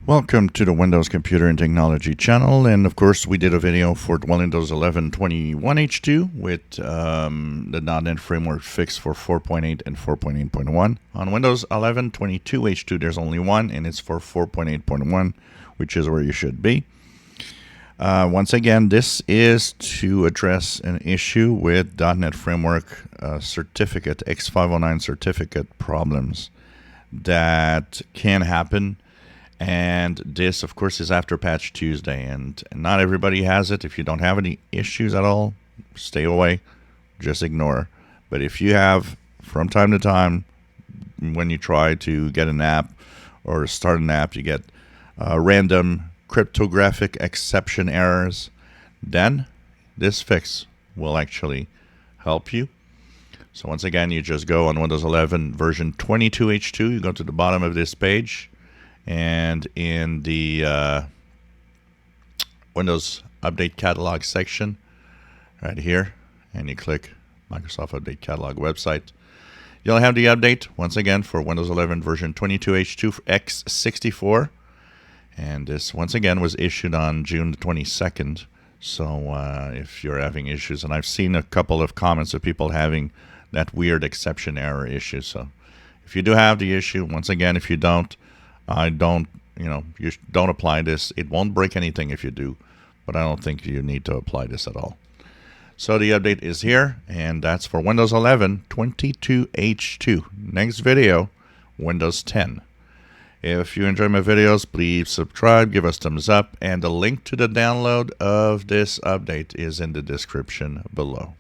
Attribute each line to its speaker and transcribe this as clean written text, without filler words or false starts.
Speaker 1: Welcome to the Windows Computer and Technology channel, and of course we did a video for Windows 11 21H2 with the .NET Framework fix for 4.8 and 4.8.1. On Windows 11 22H2 there's only one, and it's for 4.8.1, which is where you should be. Once again, this is to address an issue with .NET Framework certificate, X509 certificate problems that can happen. And this, of course, is after Patch Tuesday, and not everybody has it. If you don't have any issues at all, stay away, just ignore. But if you have, from time to time, when you try to get an app or start an app, you get random cryptographic exception errors, then this fix will actually help you. So once again, you just go on Windows 11 version 22H2, you go to the bottom of this page, and in the Windows Update Catalog section right here, and you click Microsoft Update Catalog website, you'll have the update once again for Windows 11 version 22H2 x64, and this once again was issued on June the 22nd. So if you're having issues, and I've seen a couple of comments of people having that weird exception error issue, so if you do have the issue, once again, if you don't, you don't apply this. It won't break anything if you do, but I don't think you need to apply this at all. So the update is here, and that's for Windows 11 22H2. Next video, Windows 10. If you enjoy my videos, please subscribe, give us thumbs up, and the link to the download of this update is in the description below.